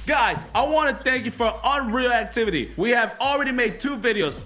Guys, I want to thank you for unreal activity. We have already made 2 videos.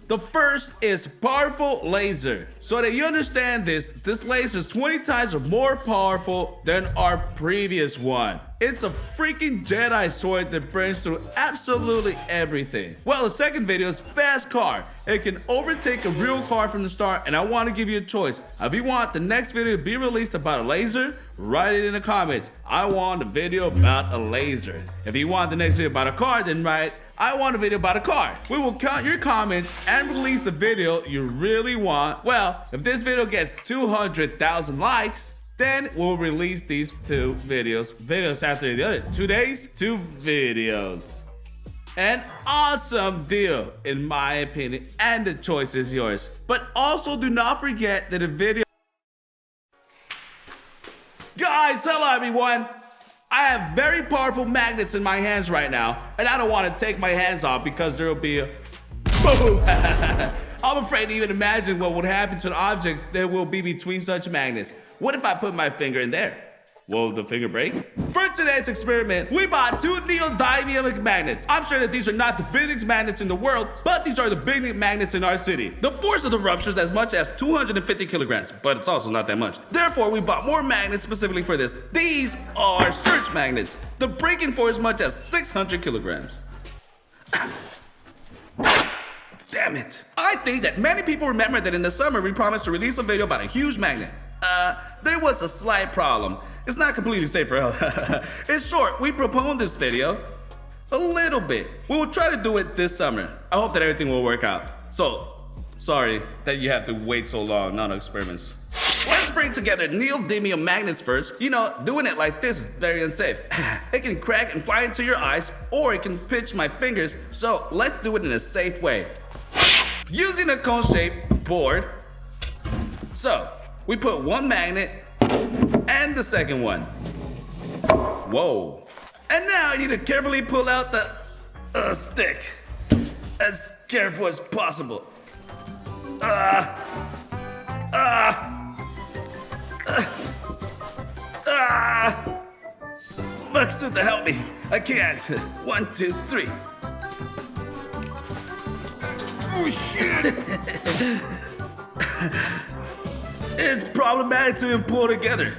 The first is powerful laser. So that you understand this laser is 20 times more powerful than our previous one. It's a freaking Jedi sword that burns through absolutely everything. Well, the second video is fast car. It can overtake a real car from the start, and I want to give you a choice. If you want the next video to be released about a laser, write it in the comments. I want a video about a laser. If you want the next video about a car, then write, I want a video about a car. We will count your comments and release the video you really want. Well, if this video gets 200,000 likes, then we'll release these 2 videos after the other. 2 days, 2 videos. An awesome deal, in my opinion, and the choice is yours. But also do not forget that the video... Guys, hello everyone. I have very powerful magnets in my hands right now, and I don't want to take my hands off because there will be a boom. I'm afraid to even imagine what would happen to an object that will be between such magnets. What if I put my finger in there? Will the finger break? For today's experiment, we bought 2 neodymium magnets. I'm sure that these are not the biggest magnets in the world, but these are the biggest magnets in our city. The force of the rupture is as much as 250 kilograms, but it's also not that much. Therefore, we bought more magnets specifically for this. These are search magnets. The breaking force is as much as 600 kilograms. Damn it. I think that many people remember that in the summer we promised to release a video about a huge magnet. There was a slight problem. It's not completely safe for health. In short, we postponed this video a little bit. We will try to do it this summer. I hope that everything will work out. So, sorry that you have to wait so long on experiments. Let's bring together neodymium magnets first. You know, doing it like this is very unsafe. It can crack and fly into your eyes, or it can pinch my fingers. So let's do it in a safe way. Using a cone-shaped board. So, we put one magnet and the second one. Whoa. And now you need to carefully pull out the stick. As careful as possible. Matsuta, help me. I can't. 1, 2, 3. Oh shit! It's problematic to even pull together.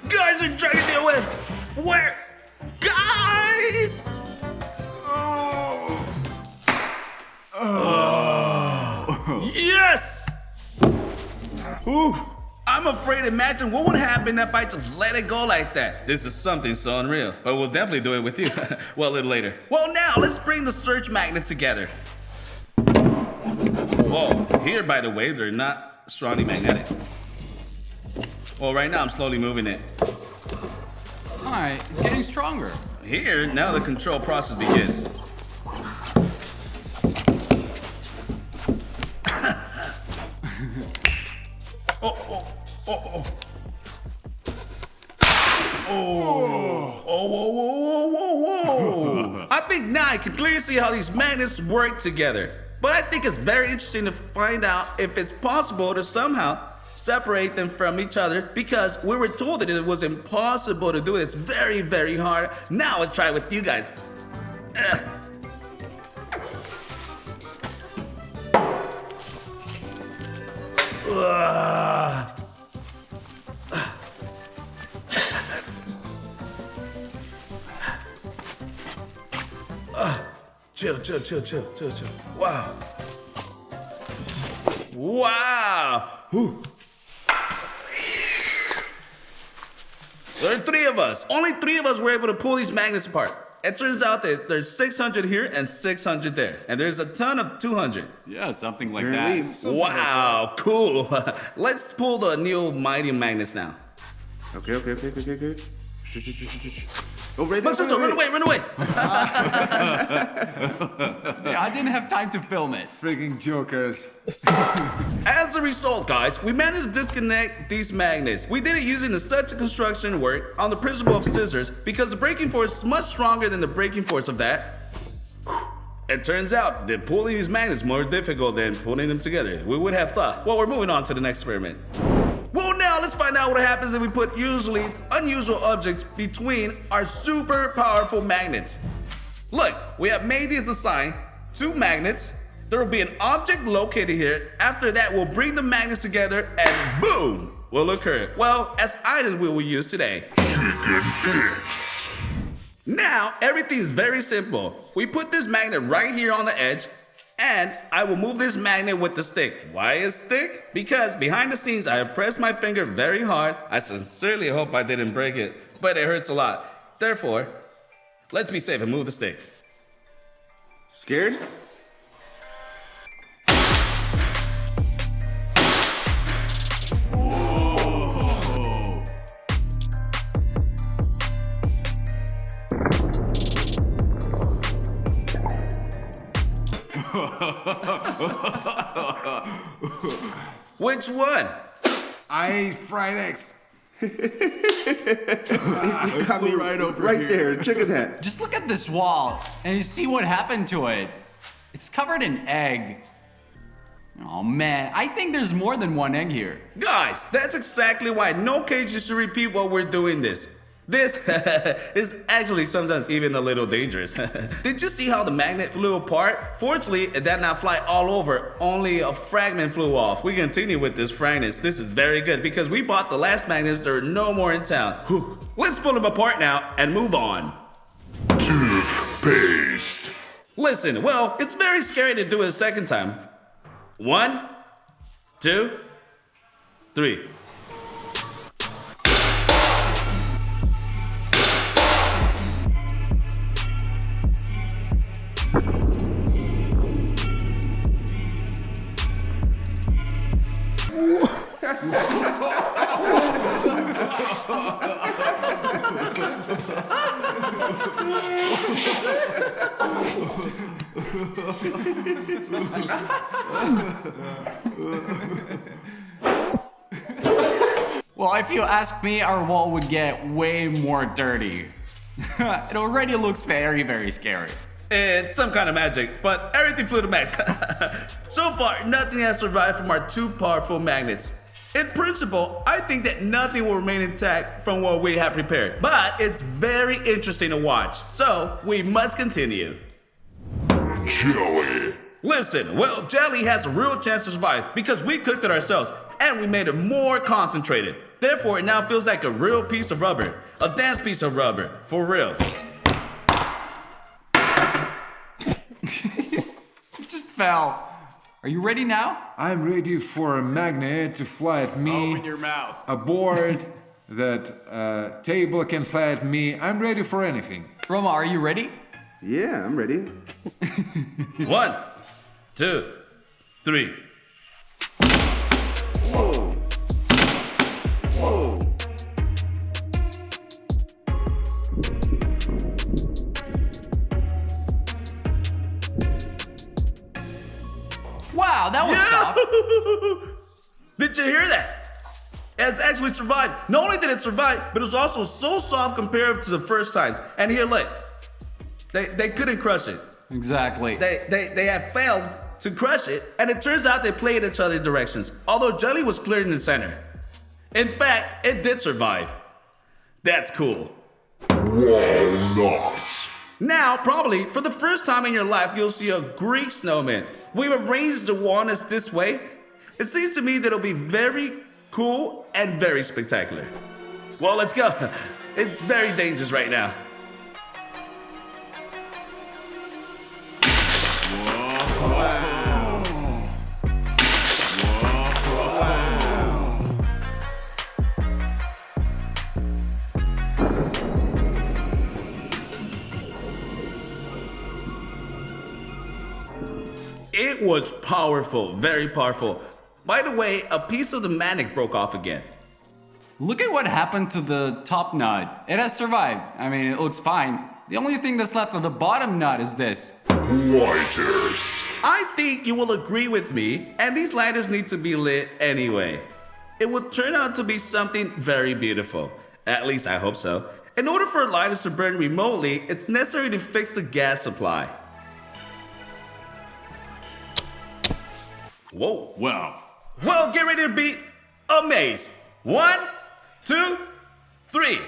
Guys are dragging me away. Where? Guys! Yes! Ooh. I'm afraid to imagine what would happen if I just let it go like that. This is something so unreal, but we'll definitely do it with you. Well, a little later. Well, now let's bring the search magnets together. Whoa, here, by the way, they're not strongly magnetic. Well, right now I'm slowly moving it. All right, it's getting stronger. Here, now the control process begins. Whoa. I think now I can clearly see how these magnets work together. But I think it's very interesting to find out if it's possible to somehow separate them from each other, because we were told that it was impossible to do it. It's very, very hard. Now I'll try it with you guys. Chill. Wow. Whew. There are 3 of us. Only 3 of us were able to pull these magnets apart. It turns out that there's 600 here and 600 there. And there's a ton of 200. Yeah, something like that. Wow, cool. Let's pull the neodymium magnets now. Okay. Oh, right there. Run away. Yeah, I didn't have time to film it. Freaking jokers. As a result, guys, we managed to disconnect these magnets. We did it using such a construction work on the principle of scissors, because the breaking force is much stronger than the breaking force of that. it turns out that pulling these magnets is more difficult than pulling them together. We would have thought. Well, we're moving on to the next experiment. Well, now let's find out what happens if we put usually unusual objects between our super powerful magnets. Look, we have made these assign 2 magnets. There will be an object located here. After that, we'll bring the magnets together and boom will occur. Well, as items we will use today. Chicken X. Now, everything's very simple. We put this magnet right here on the edge, and I will move this magnet with the stick. Why is stick? Because behind the scenes, I have pressed my finger very hard. I sincerely hope I didn't break it, but it hurts a lot. Therefore, let's be safe and move the stick. Scared? Which one? I ate fried eggs. I flew right over Right here. there, chicken head. Just look at this wall and you see what happened to it. It's covered in egg. Oh man, I think there's more than one egg here. Guys, that's exactly why no cage should repeat what we're doing this. This is actually sometimes even a little dangerous. Did you see how the magnet flew apart? Fortunately, it did not fly all over, only a fragment flew off. We continue with this fragments. This is very good because we bought the last magnets, there are no more in town. Whew. Let's pull them apart now and move on. Toothpaste. Listen, well, it's very scary to do it a second time. 1, 2, 3. Well, if you ask me, our wall would get way more dirty. It already looks very, very scary. It's some kind of magic, but everything flew to max. So far, nothing has survived from our 2 powerful magnets. In principle, I think that nothing will remain intact from what we have prepared, but it's very interesting to watch, so we must continue. Jelly. Listen, well, jelly has a real chance to survive because we cooked it ourselves and we made it more concentrated. Therefore, it now feels like a real piece of rubber, a dance piece of rubber, for real. It just fell. Are you ready now? I'm ready for a magnet to fly at me. Open your mouth. A board that table can fly at me. I'm ready for anything. Roma, are you ready? Yeah, I'm ready. 1, 2, 3. Whoa. Whoa. Wow, that was soft. Did you hear that? It's actually survived. Not only did it survive, but it was also so soft compared to the first times. And here, look, they couldn't crush it. Exactly. They had failed to crush it, and it turns out they played each other directions. Although jelly was cleared in the center. In fact, it did survive. That's cool. Walnuts. Now, probably for the first time in your life, you'll see a Greek snowman. We've arranged the walnuts this way. It seems to me that it'll be very cool and very spectacular. Well, let's go. It's very dangerous right now. It was powerful, very powerful. By the way, a piece of the magnet broke off again. Look at what happened to the top nut. It has survived. I mean, it looks fine. The only thing that's left of the bottom nut is this. Lighters. I think you will agree with me, and these lighters need to be lit anyway. It will turn out to be something very beautiful. At least I hope so. In order for lighters to burn remotely, it's necessary to fix the gas supply. Whoa. Wow. Well, get ready to be amazed. 1, 2, 3.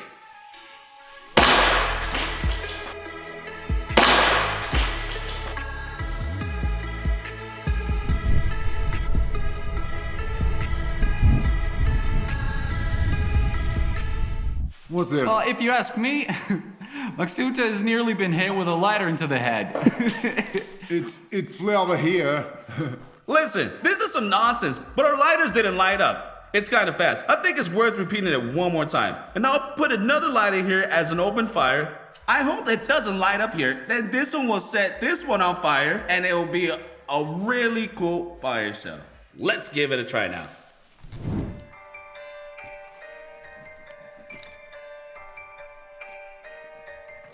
Was it? If you ask me, Maksuta has nearly been hit with a lighter into the head. It flew over here. Listen, this is some nonsense, but our lighters didn't light up. It's kind of fast. I think it's worth repeating it one more time. And I'll put another lighter here as an open fire. I hope it doesn't light up here. Then this one will set this one on fire, and it will be a really cool fire show. Let's give it a try now.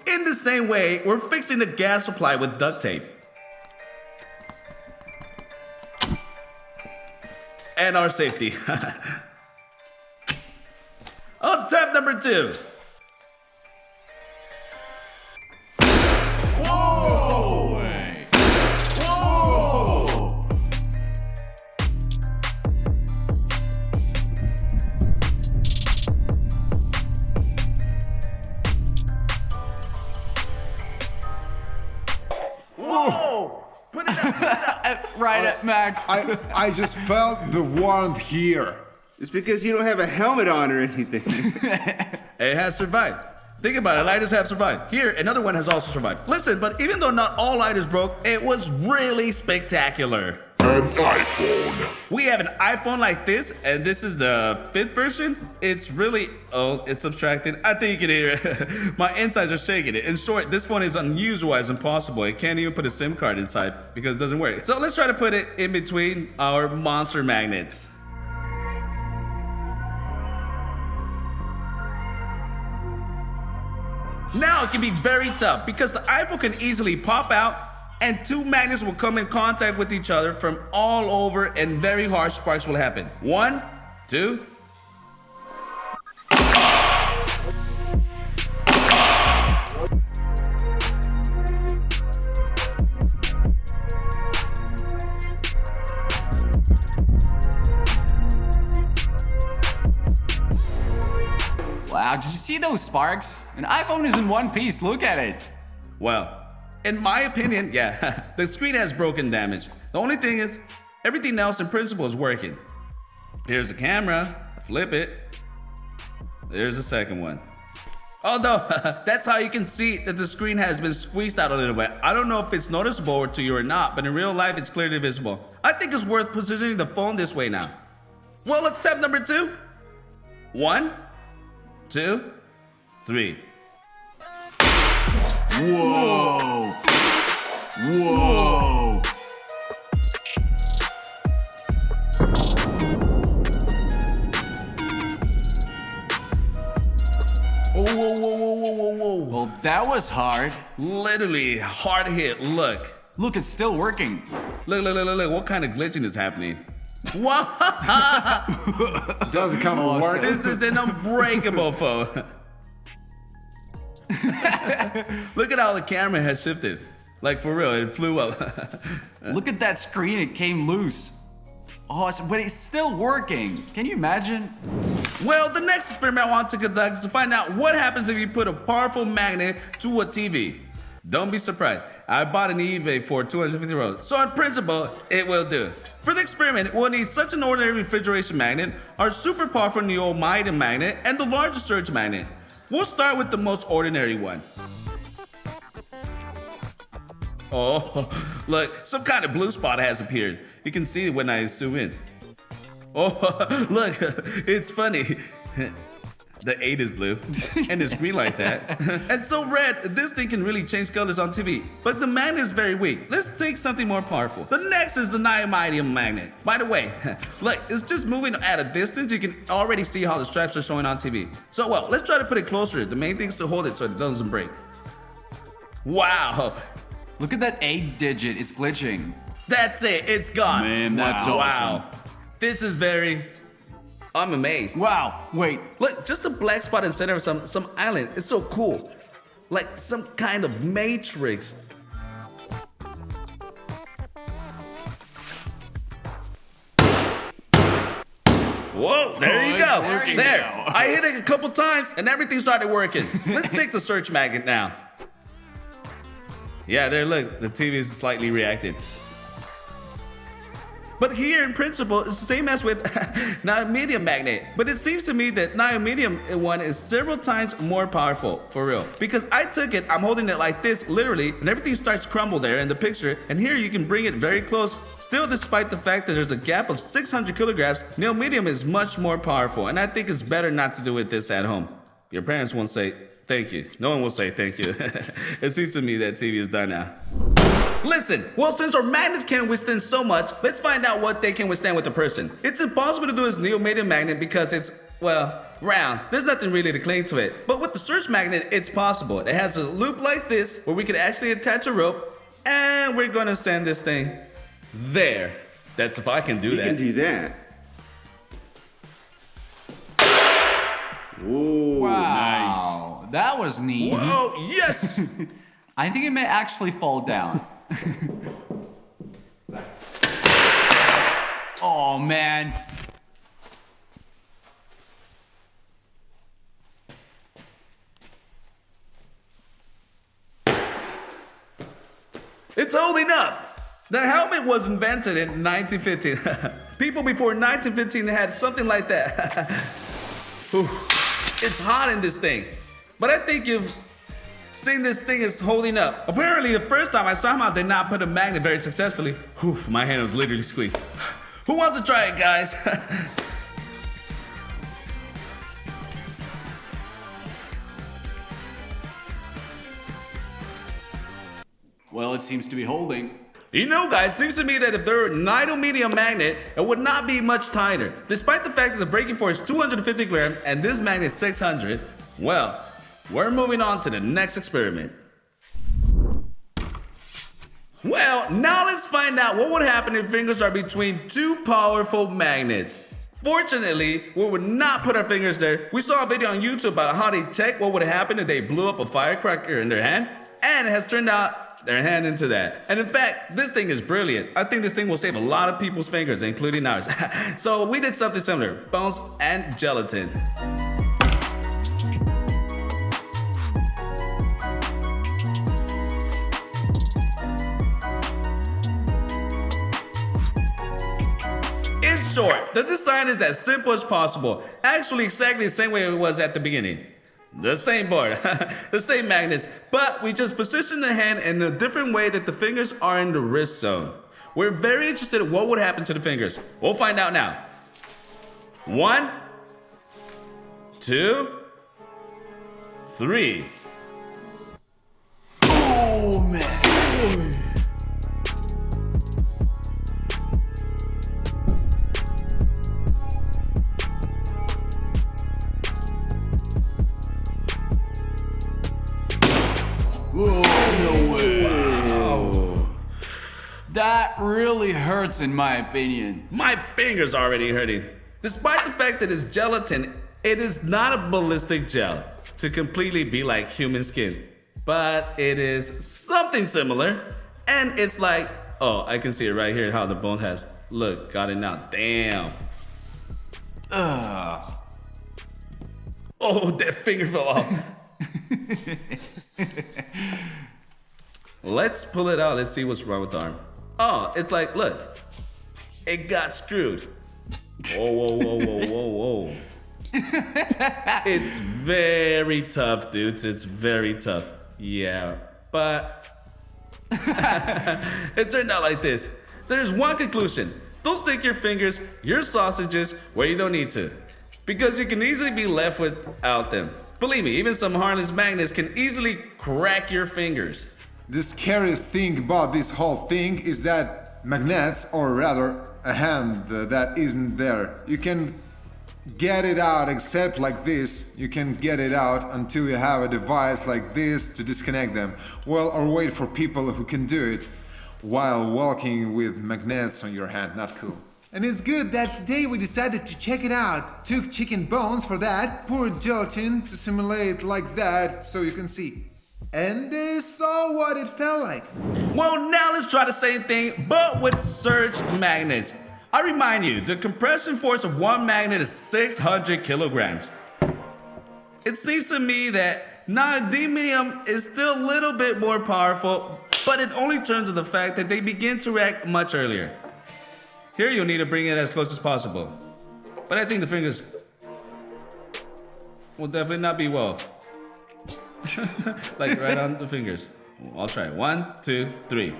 In the same way, we're fixing the gas supply with duct tape. And our safety. On tap number 2. Whoa! Wait. Whoa! Whoa! Put it up. Right at max. I just felt the warmth here. It's because you don't have a helmet on or anything. It has survived. Think about it, lighters have survived. Here, another one has also survived. Listen, but even though not all lighters broke, it was really spectacular. An iPhone. We have an iPhone like this, and this is the 5th version. It's really old, it's subtracted. I think you can hear it. My insides are shaking it. In short, this phone is unusual as impossible. It can't even put a SIM card inside because it doesn't work. So let's try to put it in between our monster magnets. Now it can be very tough because the iPhone can easily pop out and 2 magnets will come in contact with each other from all over and very harsh sparks will happen. 1, 2. Wow, did you see those sparks? An iPhone is in one piece, look at it. Well, in my opinion, yeah, the screen has broken damage. The only thing is, everything else in principle is working. Here's the camera, I flip it. There's the second one. Although, that's how you can see that the screen has been squeezed out a little bit. I don't know if it's noticeable to you or not, but in real life, it's clearly visible. I think it's worth positioning the phone this way now. Well, attempt number 2. 1, 2, 3. Whoa! Whoa! Whoa, whoa, whoa, whoa, whoa, whoa. Well, that was hard. Literally hard hit. Look. Look, it's still working. Look, look, look, look, look. What kind of glitching is happening? Wow! Doesn't come to work. This is an unbreakable phone. Look at how the camera has shifted. Like for real, it flew up. Look at that screen, it came loose. Oh, but it's still working. Can you imagine? Well, the next experiment I want to conduct is to find out what happens if you put a powerful magnet to a TV. Don't be surprised. I bought an eBay for $250, so in principle, it will do. For the experiment, we'll need such an ordinary refrigeration magnet, our super powerful neodymium magnet, and the largest surge magnet. We'll start with the most ordinary one. Oh, look, some kind of blue spot has appeared. You can see it when I zoom in. Oh, look, it's funny. The 8 is blue, and it's green like that. And so red, this thing can really change colors on TV. But the magnet is very weak. Let's take something more powerful. The next is the neodymium magnet. By the way, look, it's just moving at a distance. You can already see how the stripes are showing on TV. So, well, let's try to put it closer. The main thing is to hold it so it doesn't break. Wow. Look at that 8 digit, it's glitching. That's it, it's gone. Man, that's wow. awesome. Wow. This is very... I'm amazed. Wow, wait. Look, just a black spot in the center of some island. It's so cool. Like some kind of matrix. Whoa, there you it's go. working There. now. I hit it a couple times and everything started working. Let's take the search magnet now. Yeah, there, look, the TV is slightly reacting. But here, in principle, it's the same as with neodymium magnet. But it seems to me that neodymium one is several times more powerful, for real. Because I took it, I'm holding it like this, literally, and everything starts to crumble there in the picture. And here you can bring it very close. Still, despite the fact that there's a gap of 600 kilograms, neodymium is much more powerful. And I think it's better not to do with this at home. Your parents won't say, thank you. No one will say thank you. It seems to me that TV is done now. Listen, well, since our magnets can withstand so much, let's find out what they can withstand with a person. It's impossible to do this neodymium magnet because it's, well, round. There's nothing really to cling to it. But with the search magnet, it's possible. It has a loop like this where we can actually attach a rope, and we're gonna send this thing there. That's if I can do You that. can do that. Whoa. Wow, that was neat. Whoa, yes! I think it may actually fall down. Oh man. It's holding up. The helmet was invented in 1915. People before 1915 had something like that. Whew. It's hot in this thing. But I think you've seen this thing is holding up. Apparently, the first time I somehow did not put a magnet very successfully. Oof, my hand was literally squeezed. Who wants to try it, guys? Well, it seems to be holding. You know, guys, seems to me that if there were a neodymium magnet, it would not be much tighter. Despite the fact that the breaking force is 250 grams and this magnet is 600, well, we're moving on to the next experiment. Well, now let's find out what would happen if fingers are between two powerful magnets. Fortunately, we would not put our fingers there. We saw a video on YouTube about how they check what would happen if they blew up a firecracker in their hand, and it has turned out their hand into that. And in fact, this thing is brilliant. I think this thing will save a lot of people's fingers, including ours. So we did something similar, bones and gelatin. In short, the design is as simple as possible. Actually, exactly the same way it was at the beginning. The same board, the same magnets, but we just position the hand in a different way that the fingers are in the wrist zone. We're very interested in what would happen to the fingers. We'll find out now. 1, 2, 3. Oh man. No way. Wow. That really hurts in my opinion. My finger's already hurting. Despite the fact that it's gelatin, it is not a ballistic gel to completely be like human skin. But it is something similar. And it's like, oh, I can see it right here how the bone has. Look, got it now. Damn. Ugh. Oh, that finger fell off. Let's pull it out. Let's see what's wrong with the arm. Oh, it's like, look. It got screwed. Whoa, whoa, whoa, whoa, whoa, whoa. It's very tough, dudes. It's very tough. Yeah, but it turned out like this. There's one conclusion. Don't stick your fingers, your sausages, where you don't need to. Because you can easily be left without them. Believe me, even some harmless magnets can easily crack your fingers. The scariest thing about this whole thing is that magnets, or rather a hand that isn't there, you can get it out except like this. You can get it out until you have a device like this to disconnect them. Well, or wait for people who can do it while walking with magnets on your hand. Not cool. And it's good that today we decided to check it out. Took chicken bones for that, poured gelatin to simulate like that so you can see. And saw what it felt like. Well, now let's try the same thing, but with surge magnets. I remind you, the compression force of one magnet is 600 kilograms. It seems to me that neodymium is still a little bit more powerful, but it only turns to the fact that they begin to react much earlier. Here you'll need to bring it as close as possible. But I think the fingers will definitely not be well. Like right on the fingers. I'll try. 1, 2, 3.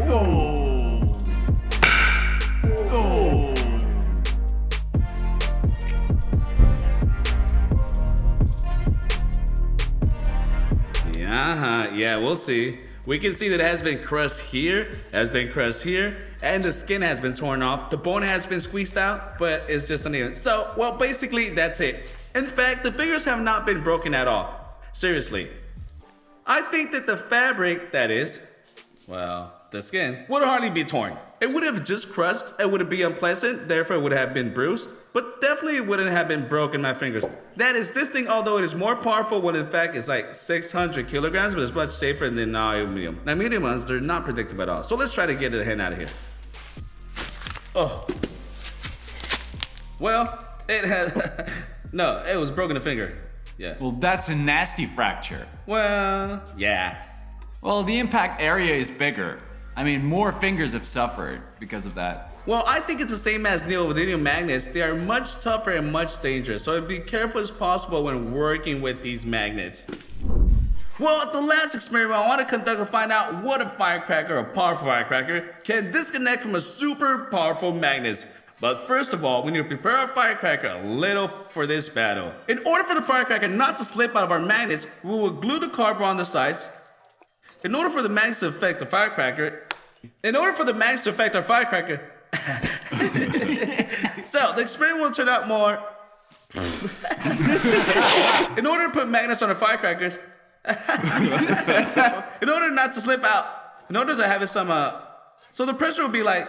Oh. Oh. Yeah, we'll see. We can see that it has been crushed here, and the skin has been torn off. The bone has been squeezed out, but it's just uneven. So, well, basically, that's it. In fact, the fingers have not been broken at all. Seriously. I think that the fabric, that is, well, the skin, would hardly be torn. It would have just crushed, it would be unpleasant, therefore it would have been bruised, but definitely it wouldn't have been broken my fingers. That is, this thing, although it is more powerful, when in fact it's like 600 kilograms, but it's much safer than neodymium. Neodymium ones, they're not predictable at all. So let's try to get the hand out of here. Oh. Well, it has, no, it was broken a finger. Yeah. Well, that's a nasty fracture. Well, yeah. Well, the impact area is bigger. I mean, more fingers have suffered because of that. Well, I think it's the same as neodymium magnets. They are much tougher and much dangerous, so be careful as possible when working with these magnets. Well, at the last experiment I want to conduct to find out what a firecracker, a powerful firecracker, can disconnect from a super powerful magnet. But first of all, we need to prepare our firecracker a little for this battle. In order for the firecracker not to slip out of our magnets, we will glue the cardboard on the sides. In order for the magnets to affect our firecracker, so the experiment will turn out more. In order to put magnets on the firecrackers, in order not to slip out, in order to have it some, so the pressure will be like,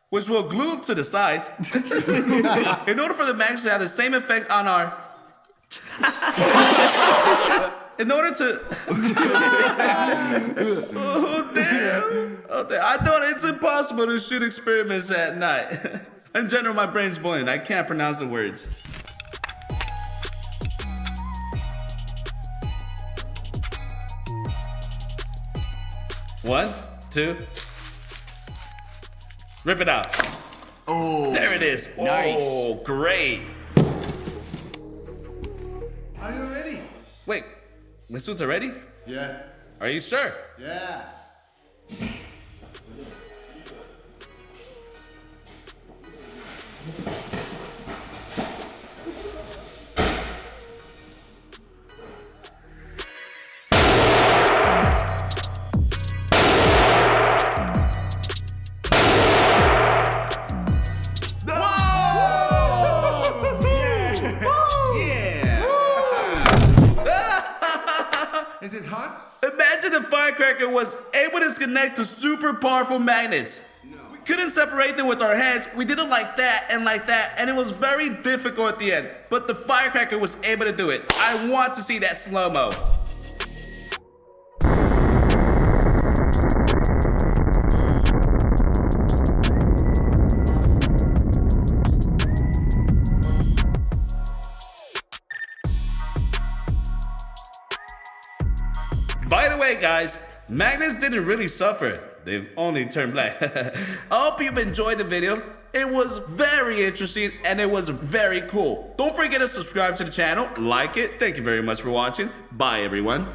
which will glue to the sides. In order for the magnets to have the same effect on our. In order to. Oh damn! I thought it's impossible to shoot experiments at night. In general, my brain's boiling. I can't pronounce the words. One, two. Rip it out. Oh, There it is. Nice. Oh, great. Are you ready? Wait, my suits are ready? Yeah. Are you sure? Yeah. Is it hot? Imagine if firecracker was able to disconnect to super powerful magnets. We couldn't separate them with our hands. We did it like that, and it was very difficult at the end. But the firecracker was able to do it. I want to see that slow-mo. By the way, guys, magnets didn't really suffer. They've only turned black. I hope you've enjoyed the video. It was very interesting and it was very cool. Don't forget to subscribe to the channel, like it. Thank you very much for watching. Bye, everyone.